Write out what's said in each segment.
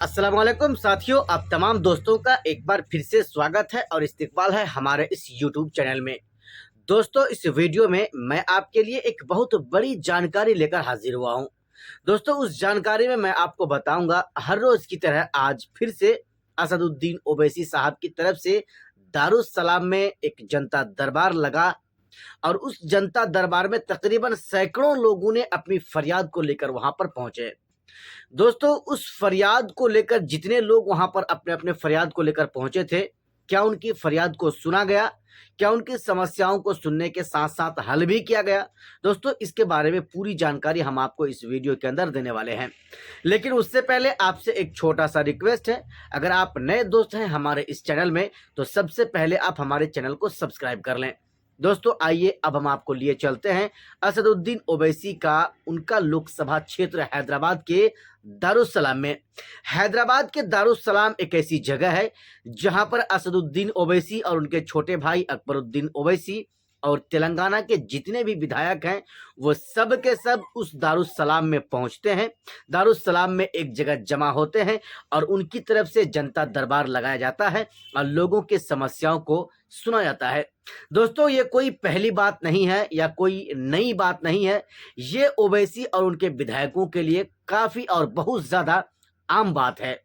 अस्सलाम वालेकुम साथियों, आप तमाम दोस्तों का एक बार फिर से स्वागत है और इस्तकबाल है हमारे इस यूट्यूब चैनल में। दोस्तों, इस वीडियो में मैं आपके लिए एक बहुत बड़ी जानकारी लेकर हाजिर हुआ हूं। दोस्तों, उस जानकारी में मैं आपको बताऊंगा हर रोज की तरह आज फिर से असदुद्दीन ओवैसी साहब की तरफ से दारुस सलाम में एक जनता दरबार लगा और उस जनता दरबार में तकरीबन सैकड़ों लोगों ने अपनी फरियाद को लेकर वहां पर पहुंचे। दोस्तों, उस फरियाद को लेकर जितने लोग वहां पर अपने अपने फरियाद को लेकर पहुंचे थे, क्या उनकी फरियाद को सुना गया? क्या उनकी समस्याओं को सुनने के साथ साथ हल भी किया गया? दोस्तों, इसके बारे में पूरी जानकारी हम आपको इस वीडियो के अंदर देने वाले हैं। लेकिन उससे पहले आपसे एक छोटा सा रिक्वेस्ट है, अगर आप नए दोस्त हैं हमारे इस चैनल में तो सबसे पहले आप हमारे चैनल को सब्सक्राइब कर लें। दोस्तों, आइए अब हम आपको लिए चलते हैं असदुद्दीन ओवैसी का उनका लोकसभा क्षेत्र हैदराबाद के दारुसलाम में। हैदराबाद के दारुसलाम एक ऐसी जगह है जहां पर असदुद्दीन ओवैसी और उनके छोटे भाई अकबरुद्दीन ओवैसी और तेलंगाना के जितने भी विधायक हैं वो सब के सब उस दारुसलाम में पहुंचते हैं। दारुसलाम में एक जगह जमा होते हैं और उनकी तरफ से जनता दरबार लगाया जाता है और लोगों की समस्याओं को सुना जाता है। दोस्तों, ये कोई पहली बात नहीं है या कोई नई बात नहीं है। ये ओवैसी और उनके विधायकों के लिए काफी और बहुत ज्यादा आम बात है।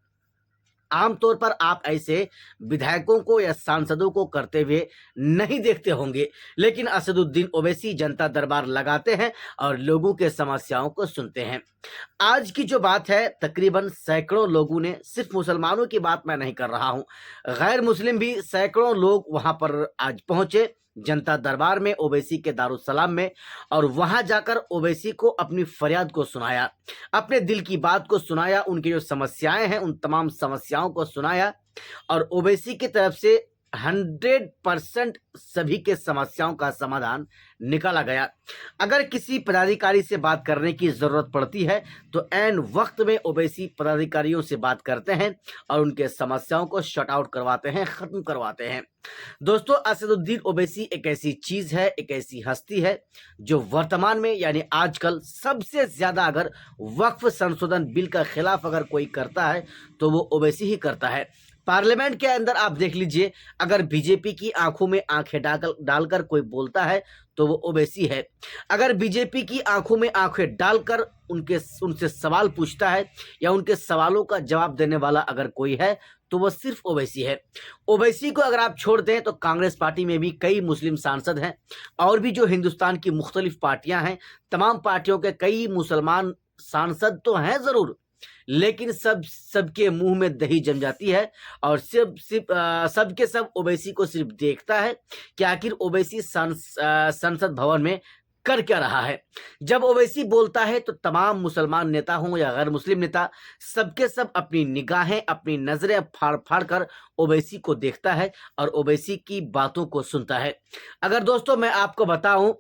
आमतौर पर आप ऐसे विधायकों को या सांसदों को करते हुए नहीं देखते होंगे, लेकिन असदुद्दीन ओवैसी जनता दरबार लगाते हैं और लोगों के समस्याओं को सुनते हैं। आज की जो बात है, तकरीबन सैकड़ों लोगों ने, सिर्फ मुसलमानों की बात मैं नहीं कर रहा हूं, गैर मुस्लिम भी सैकड़ों लोग वहां पर आज पहुंचे जनता दरबार में ओवैसी के दारुसलाम में, और वहां जाकर ओवैसी को अपनी फरियाद को सुनाया, अपने दिल की बात को सुनाया, उनकी जो समस्याएं हैं उन तमाम समस्याओं को सुनाया और ओवैसी की तरफ से 100% सभी के समस्याओं का समाधान निकाला गया। अगर किसी पदाधिकारी से बात करने की जरूरत पड़ती है तो ऐन वक्त में ओवैसी पदाधिकारियों से बात करते हैं और उनके समस्याओं को शट आउट करवाते हैं, खत्म करवाते हैं। दोस्तों, असदुद्दीन ओवैसी एक ऐसी चीज है, एक ऐसी हस्ती है जो वर्तमान में यानी आजकल सबसे ज्यादा अगर वक्फ संशोधन बिल का खिलाफ अगर कोई करता है तो वो ओवैसी ही करता है। पार्लियामेंट के अंदर आप देख लीजिए, अगर बीजेपी की आंखों में आंखें डालकर कोई बोलता है तो वो ओवैसी है। अगर बीजेपी की आंखों में आंखें डालकर उनसे सवाल पूछता है या उनके सवालों का जवाब देने वाला अगर कोई है तो वो सिर्फ ओवैसी है। ओवैसी को अगर आप छोड़ दें तो कांग्रेस पार्टी में भी कई मुस्लिम सांसद हैं और भी जो हिंदुस्तान की मुख्तलिफ पार्टियां हैं, तमाम पार्टियों के कई मुसलमान सांसद तो हैं जरूर, लेकिन सबके मुंह में दही जम जाती है और सबके सब ओवैसी को सिर्फ देखता है कि आखिर ओवैसी संसद भवन में कर क्या रहा है। जब ओवैसी बोलता है तो तमाम मुसलमान नेता हों या गैर मुस्लिम नेता, सबके सब अपनी निगाहें, अपनी नजरें फाड़ फाड़ कर ओवैसी को देखता है और ओवैसी की बातों को सुनता है। अगर दोस्तों मैं आपको बताऊं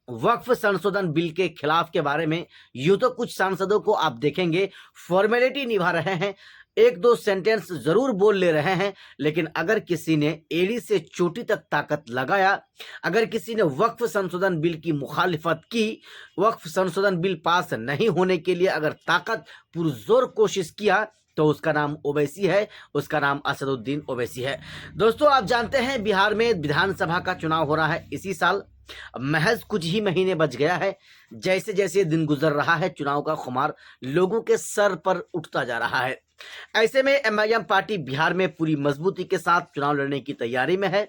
वक्फ संशोधन बिल के खिलाफ के बारे में, यूं तो कुछ सांसदों को आप देखेंगे फॉर्मेलिटी निभा रहे हैं, एक दो सेंटेंस जरूर बोल ले रहे हैं, लेकिन अगर किसी ने एड़ी से चोटी तक ताकत लगाया, अगर किसी ने वक्फ संशोधन बिल की मुखालिफत की, वक्फ संशोधन बिल पास नहीं होने के लिए अगर ताकत पुरजोर कोशिश किया, तो उसका नाम ओवैसी है, उसका नाम असदुद्दीन ओवैसी है। दोस्तों, आप जानते हैं बिहार में विधानसभा का चुनाव हो रहा है इसी साल। महज कुछ ही महीने बच गया है। जैसे जैसे दिन गुजर रहा है, चुनाव का खुमार लोगों के सर पर उठता जा रहा है। ऐसे में एमआईएम पार्टी बिहार में पूरी मजबूती के साथ चुनाव लड़ने की तैयारी में है।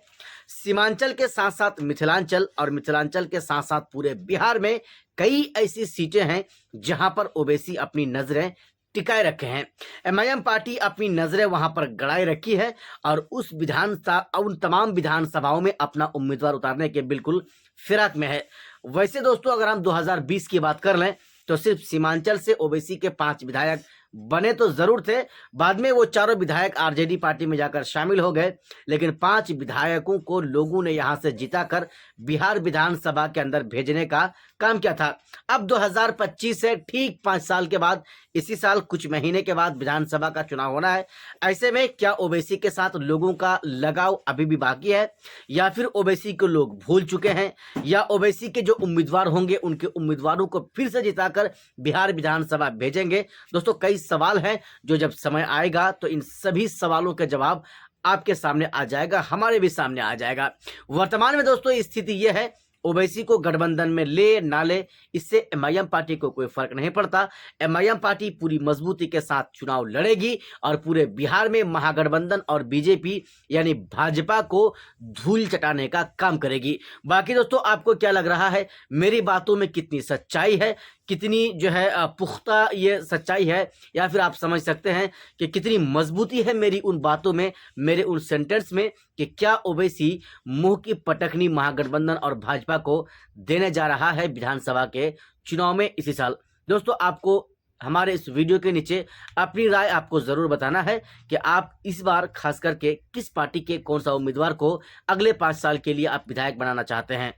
सीमांचल के साथ साथ मिथिलांचल और मिथिलांचल के साथ साथ पूरे बिहार में कई ऐसी सीटें हैं जहां पर ओवैसी अपनी नजरें टिकाए रखे हैं। एमआईएम पार्टी अपनी नजरें वहां पर गड़ाए रखी है और उन तमाम विधानसभाओं में अपना उम्मीदवार उतारने के बिल्कुल फिराक में है। वैसे दोस्तों, अगर हम 2020 की बात कर लें तो सिर्फ सीमांचल से ओवैसी के 5 विधायक बने तो जरूर थे, बाद में वो चारों विधायक आरजेडी पार्टी में जाकर शामिल हो गए, लेकिन 5 विधायकों को लोगों ने यहां से जिताकर बिहार विधानसभा के अंदर भेजने का काम किया था। अब 2025 से ठीक 5 साल के बाद, इसी साल कुछ महीने के बाद विधानसभा का चुनाव होना है। ऐसे में क्या ओवैसी के साथ लोगों का लगाव अभी भी बाकी है या फिर ओवैसी को लोग भूल चुके हैं, या ओवैसी के जो उम्मीदवार होंगे उनके उम्मीदवारों को फिर से जिताकर बिहार विधानसभा भेजेंगे? दोस्तों, कई कई सवाल हैं जो जब समय आएगा तो इन सभी सवालों के जवाब आपके सामने आ जाएगा, हमारे भी सामने आ जाएगा। वर्तमान में दोस्तों स्थिति यह है, ओवैसी को गठबंधन में ले ना ले इससे एमआईएम पार्टी को कोई फर्क नहीं पड़ता। एमआईएम पार्टी पूरी मजबूती के साथ चुनाव लड़ेगी और पूरे बिहार में महागठबंधन और बीजेपी यानी भाजपा को धूल चटाने का काम करेगी। बाकी दोस्तों आपको क्या लग रहा है, मेरी बातों में कितनी सच्चाई है, कितनी जो है पुख्ता ये सच्चाई है, या फिर आप समझ सकते हैं कि कितनी मजबूती है मेरी उन बातों में, मेरे उन सेंटेंस में, कि क्या ओवैसी मुंह की पटकनी महागठबंधन और भाजपा को देने जा रहा है विधानसभा के चुनाव में इसी साल। दोस्तों आपको हमारे इस वीडियो के नीचे अपनी राय आपको जरूर बताना है कि आप इस बार खास करके किस पार्टी के कौन सा उम्मीदवार को अगले 5 साल के लिए आप विधायक बनाना चाहते हैं।